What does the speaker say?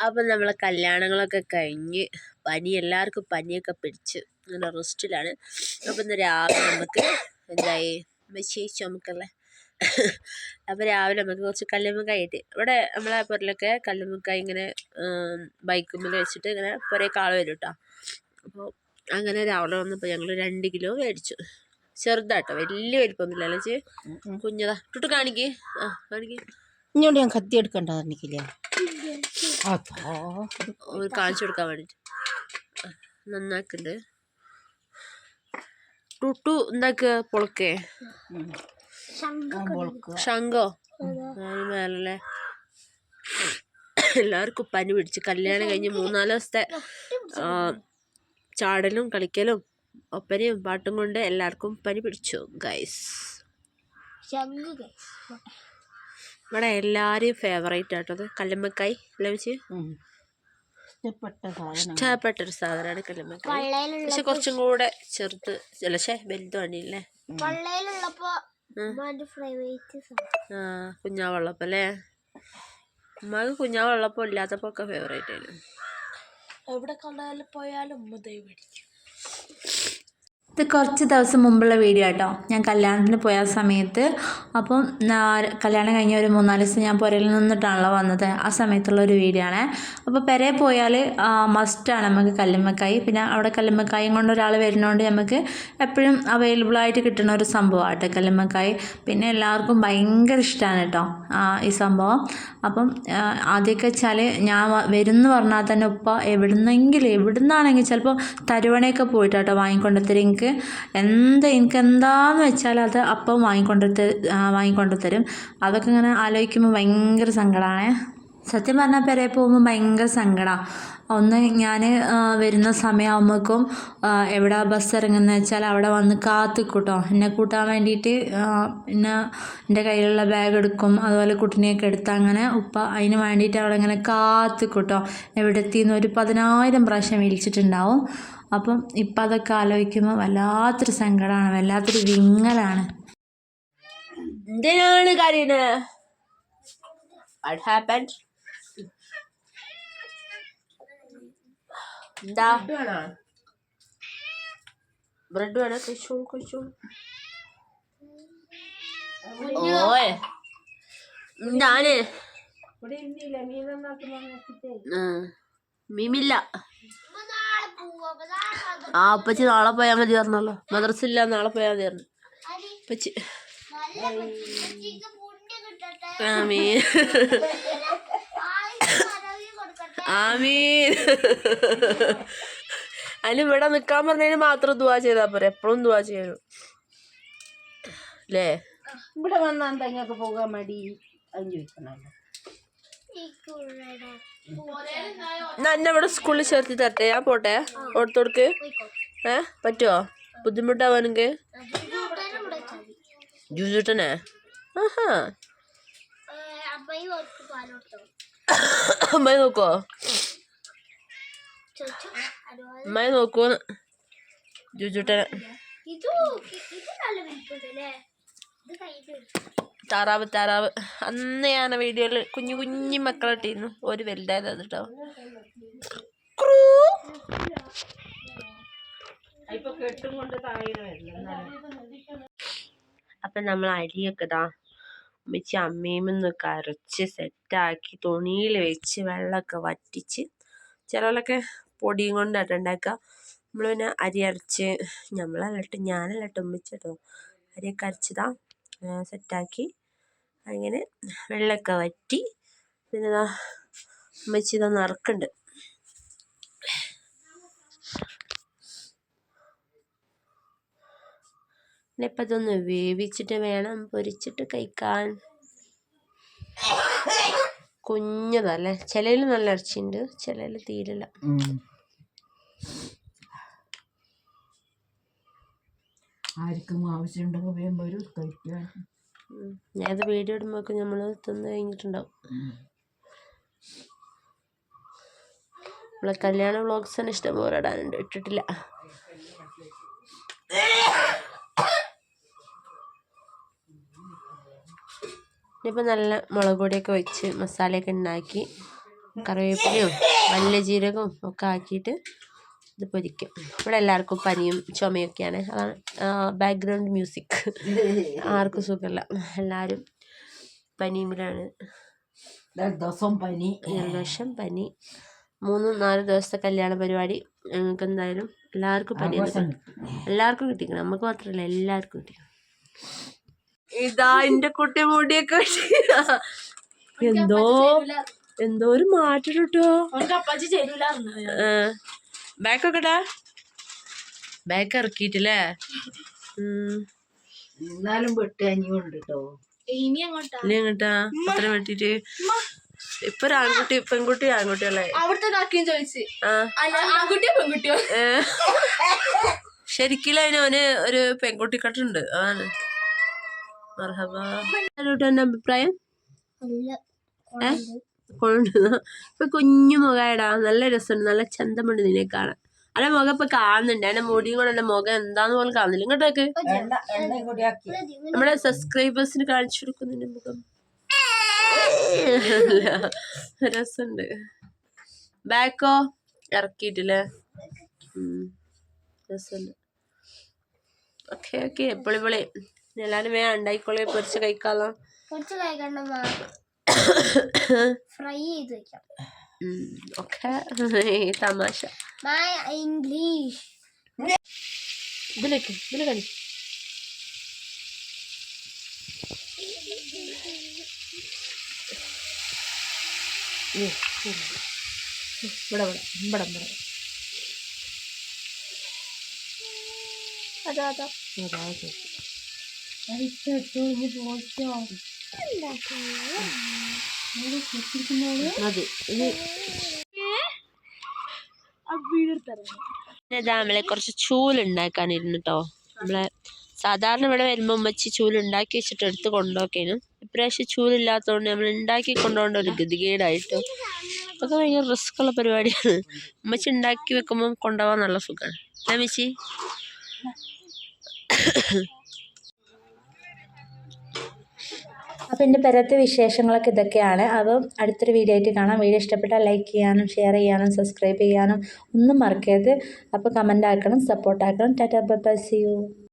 അപ്പം നമ്മളെ കല്യാണങ്ങളൊക്കെ കഴിഞ്ഞ് എല്ലാവർക്കും പനിയൊക്കെ പിടിച്ച് അങ്ങനെ റെസ്റ്റിലാണ്. അപ്പം ഇന്ന് രാവിലെ നമുക്ക് എന്തായി ചുമക്കല്ലേ. അപ്പോൾ രാവിലെ നമുക്ക് കുറച്ച് കല്ലുമ്മക്കായി കിട്ടി. ഇവിടെ നമ്മളെ പുരയിലൊക്കെ കല്ലുമ്മക്കായി ഇങ്ങനെ ബൈക്കുമ്പിൽ വെച്ചിട്ട് ഇങ്ങനെ കുറേ കാള് വരും കേട്ടോ. അപ്പോൾ അങ്ങനെ രാവിലെ വന്നപ്പോൾ ഞങ്ങൾ 2 കിലോ മേടിച്ചു. ചെറുതാട്ടോ, വലിയ വലിപ്പമൊന്നുമില്ല. അല്ലേ കുഞ്ഞതാ. ഇട്ടിട്ട് കാണിക്ക്. ഇങ്ങോട്ട് ഞാൻ കത്തി എടുക്കണ്ട പറഞ്ഞില്ലേ, കാണിച്ചു കൊടുക്കാൻ വേണ്ടിയിട്ട് നന്നാക്കുന്നുണ്ട്. ടുട്ടു എന്താക്കുക പൊളക്കേ ശംഖോ മേലല്ലേ. എല്ലാവർക്കും പനി പിടിച്ച്. കല്യാണം കഴിഞ്ഞ് 3-4 ദിവസത്തെ ചാടലും കളിക്കലും ഒപ്പനയും പാട്ടും കൊണ്ട് എല്ലാവർക്കും പനി പിടിച്ചു ഗൈസ്. ഇവിടെ എല്ലാവരെയും ഫേവറേറ്റ് ആട്ടത് കല്ലുമ്മക്കായി. അല്ലേ വെച്ച് ഇഷ്ടപ്പെട്ടൊരു സാധനമാണ് കല്ലുമ്മക്കായി. പക്ഷെ കുറച്ചും കൂടെ ചെറുത് വലുതാണില്ലേ. കുഞ്ഞാവെള്ളപ്പം അല്ലേ. ഉമ്മക്ക് കുഞ്ഞാവെള്ളപ്പം ഇല്ലാത്തപ്പോ ഒക്കെ ഫേവറേറ്റ് ആയിരുന്നു. എവിടെ കണ്ടാലും പോയാലും ഉമ്മ ദൈ പിടിക്കും. ഇത് കുറച്ച് ദിവസം മുമ്പുള്ള വീഡിയോ കേട്ടോ. ഞാൻ കല്യാണത്തിന് പോയ സമയത്ത്, അപ്പം കല്യാണം കഴിഞ്ഞ ഒരു 3-4 ദിവസം ഞാൻ പുരയിൽ നിന്നിട്ടാണല്ലോ വന്നത്. ആ സമയത്തുള്ള ഒരു വീഡിയോ ആണ്. അപ്പോൾ പുരയിൽ പോയാൽ മസ്റ്റാണ് നമുക്ക് കല്ലുമ്മക്കായി. പിന്നെ അവിടെ കല്ലുമ്മക്കായും കൊണ്ട് ഒരാൾ വരുന്നതുകൊണ്ട് നമുക്ക് എപ്പോഴും അവൈലബിളായിട്ട് കിട്ടുന്ന ഒരു സംഭവമാട്ടോ കല്ലുമ്മക്കായി. പിന്നെ എല്ലാവർക്കും ഭയങ്കര ഇഷ്ടമാണ് കേട്ടോ ഈ സംഭവം. അപ്പം ആദ്യമൊക്കെ വെച്ചാൽ ഞാൻ വരുമെന്ന് പറഞ്ഞാൽ തന്നെ ഉപ്പ എവിടുന്നാണെങ്കിൽ ചിലപ്പോൾ തരുവണയൊക്കെ പോയിട്ടാട്ടോ വാങ്ങിക്കൊണ്ടുത്തരും. എനിക്ക് എന്താന്ന് വെച്ചാൽ അത് അപ്പം വാങ്ങിക്കൊണ്ടു തരും. അതൊക്കെ ഇങ്ങനെ ആലോചിക്കുമ്പോൾ ഭയങ്കര സങ്കടമാണ്. സത്യം പറഞ്ഞാൽ പെരയിൽ പോകുമ്പോൾ ഭയങ്കര സങ്കടമാണ്. ഒന്ന് ഞാൻ വരുന്ന സമയമാകുമ്പോഴേക്കും എവിടെ ബസ് ഇറങ്ങുന്നത് വെച്ചാൽ അവിടെ വന്ന് കാത്തിക്കൂട്ടോ എന്നെ കൂട്ടാൻ വേണ്ടിയിട്ട്. എൻ്റെ കയ്യിലുള്ള ബാഗ് എടുക്കും, അതുപോലെ കുട്ടിനെയൊക്കെ എടുത്ത് അങ്ങനെ ഉപ്പ അതിന് വേണ്ടിയിട്ട് അവിടെ ഇങ്ങനെ കാത്തിക്കൂട്ടോ. എവിടെ എത്തിയെന്ന് ഒരു 10,000 പ്രാവശ്യം വിളിച്ചിട്ടുണ്ടാവും. അപ്പം ഇപ്പം അതൊക്കെ ആലോചിക്കുമ്പോൾ വല്ലാത്തൊരു സങ്കടമാണ്, വല്ലാത്തൊരു വിങ്ങലാണ്. എന്തിനാണ് കരയുന്നത്? What happened? എന്താ ബ്രെഡ് വേണോ? കഴിച്ചോളൂ. ഓയ് ഞാന് മീമില്ല. അപ്പച്ചി നാളെ പോയാൽ മതി പറഞ്ഞല്ലോ. മദ്രസ ഇല്ല, നാളെ പോയാൽ മതി പറഞ്ഞു അപ്പച്ചി. ആമീൻ ആമീൻ. അതിന് ഇവിടെ നിക്കാൻ പറഞ്ഞതിന് മാത്രം ദുആ ചെയ്താൽ പോരെ, എപ്പോഴും ദുആ ചെയ്യണം അല്ലേ. ഇവിടെ വന്നാൽ നിങ്ങൾക്ക് പോകാൻ മടി ചോദിക്കണല്ലോ. എന്നെ ഇവിടെ സ്കൂളിൽ ചേർത്തി തരട്ടെ? ഞാൻ പോട്ടെ ഓടത്തോടുക്ക്? പറ്റുമോ? ബുദ്ധിമുട്ടാവാനെങ്കിൽ ജൂസൂട്ടനെ. ആഹാ അമ്മായി നോക്കോ? അമ്മായി നോക്കുവോന്ന് ജൂസൂട്ടനെ. താറാവ് അന്ന് ഞാൻ വീഡിയോയിൽ കുഞ്ഞു മക്കളിട്ടിരുന്നു. ഒരു വലുതായത് അത് കേട്ടോ. അപ്പം നമ്മൾ അരിയൊക്കെ ഇതാ ഉമ്മച്ചി അമ്മീമൊന്നൊക്കെ അരച്ച് സെറ്റാക്കി തുണിയിൽ വെച്ച് വെള്ളമൊക്കെ വറ്റിച്ച്. ചിലവരൊക്കെ പൊടിയും കൊണ്ടാട്ടോ ഉണ്ടാക്കുക. നമ്മൾ പിന്നെ അരി അരച്ച് ഞാനല്ല ഉമ്മച്ചി കേട്ടോ അരിയൊക്കെ അരച്ചതാ സെറ്റാക്കി. അങ്ങനെ വെള്ളമൊക്കെ വറ്റി. പിന്നെ ഇതാ ഉമ്മച്ചി ഇതാ നറുക്കുന്നുണ്ട്. ഇപ്പം ഇതൊന്ന് വേവിച്ചിട്ട് വേണം പൊരിച്ചിട്ട് കഴിക്കാൻ. കുഞ്ഞതല്ലേ, ചിലയിൽ നല്ല ഇറച്ചിയുണ്ട്, ചിലയിൽ തീരില്ല. ആർക്കും ആവശ്യമുണ്ടെങ്കിൽ വേഗം വരും കഴിക്കാൻ. ഞാനത് വീഡിയോ ഇടുമ്പോൾ നമ്മൾ തിന്ന് കഴിഞ്ഞിട്ടുണ്ടാവും. നമ്മളെ കല്യാണ വ്ളോഗ്സ് തന്നെ ഇഷ്ടംപോലെ ഇടാനുണ്ട്, ഇട്ടിട്ടില്ല. ഇനിയിപ്പോൾ നല്ല മുളക് പൊടിയൊക്കെ വെച്ച് മസാലയൊക്കെ ഉണ്ടാക്കി കറിവേപ്പിലയും നല്ല ജീരകവും ഒക്കെ ആക്കിയിട്ട് ഇത് പൊരിക്കും. ഇവിടെ എല്ലാവർക്കും പനിയും ചുമയൊക്കെയാണ്. അതാണ് ബാക്ക്ഗ്രൗണ്ട് മ്യൂസിക്. ആർക്കും സുഖമില്ല, എല്ലാവരും പനിയിലാണ്. ജലദോഷം പനി 3-4 ദിവസത്തെ കല്യാണ പരിപാടി. ഞങ്ങൾക്ക് എന്തായാലും എല്ലാവർക്കും പനിയാണ്. എല്ലാവർക്കും കിട്ടിക്കണം, നമുക്ക് മാത്രമല്ല എല്ലാവർക്കും കിട്ടിക്കണം. ഇതാ എൻ്റെ കുട്ടി മുടിയൊക്കെ എന്തോ ഒരു മാറ്റം കിട്ടോ. ബാക്കൊക്കെടാ, ബാക്ക് ഇറക്കിയിട്ടില്ലേ. എന്നാലും വെട്ട് അനിയുണ്ട് കേട്ടോ. ഇനി എങ്ങോട്ടാ അത്ര വെട്ടിട്ട്? ഇപ്പൊ ആൺകുട്ടി പെൺകുട്ടി ആൺകുട്ടിയല്ലേ? ശരിക്കും അതിന് ഒരു പെൺകുട്ടി കട്ടുണ്ട്. അതാണ് എന്റെ അഭിപ്രായം. ഇപ്പൊ കുഞ്ഞു മുഖായടാ, നല്ല രസമുണ്ട്, നല്ല ചന്തമുണ്ട് നിന്നെ കാണാൻ. അല്ല മുഖം ഇപ്പൊ കാണുന്നുണ്ട്, എന്റെ മുടിയും കൂടെ എന്റെ മുഖം എന്താന്ന് പോലും കാണുന്നില്ല. ഇങ്ങോട്ടേക്ക് നമ്മുടെ സബ്സ്ക്രൈബേഴ്സിന് കാണിച്ചു കൊടുക്കുന്നുണ്ട് മുഖം. രസമുണ്ട്. ബാക്കോ ഇറക്കിയിട്ടില്ലേ? രസമുണ്ട്. ഓക്കെ പൊളി. എല്ലാരും വേഗം ഉണ്ടായിക്കോളെ, പൊരിച്ച് കഴിക്കാലോ. ഫ്രൈ ചെയ്ത് വെക്കാം. ഓക്കെ തമാശ. ഇംഗ്ലീഷ് ഇതിലേക്ക് കളി. അതാ മതി. നമ്മളെ കുറച്ച് ചൂലുണ്ടാക്കാനിരുന്നു കേട്ടോ. നമ്മളെ സാധാരണ ഇവിടെ വരുമ്പോൾ ഉമ്മച്ചി ചൂലുണ്ടാക്കി വെച്ചിട്ട് എടുത്ത് കൊണ്ടുപോക്കേനു. ഇപ്രാവശ്യം ചൂലില്ലാത്തതുകൊണ്ട് നമ്മൾ ഉണ്ടാക്കി കൊണ്ടുപോകേണ്ട ഒരു ഗതികേടായിട്ടോ. അതൊക്കെ ഭയങ്കര റിസ്ക്കുള്ള പരിപാടിയാണ്. ഉമ്മച്ചി ഉണ്ടാക്കി വെക്കുമ്പോൾ കൊണ്ടുപോകാൻ നല്ല സുഖമാണ്. അമ്മച്ചി അപ്പോൾ എൻ്റെ പെരത്തെ വിശേഷങ്ങളൊക്കെ ഇതൊക്കെയാണ്. അപ്പം അടുത്തൊരു വീഡിയോ ആയിട്ട് കാണാം. വീഡിയോ ഇഷ്ടപ്പെട്ടാൽ ലൈക്ക് ചെയ്യാനും ഷെയർ ചെയ്യാനും സബ്സ്ക്രൈബ് ചെയ്യാനും ഒന്നും മറക്കരുത്. അപ്പോൾ കമൻ്റ് ആക്കണം, സപ്പോർട്ട് ആക്കണം. Tata bye bye, see U.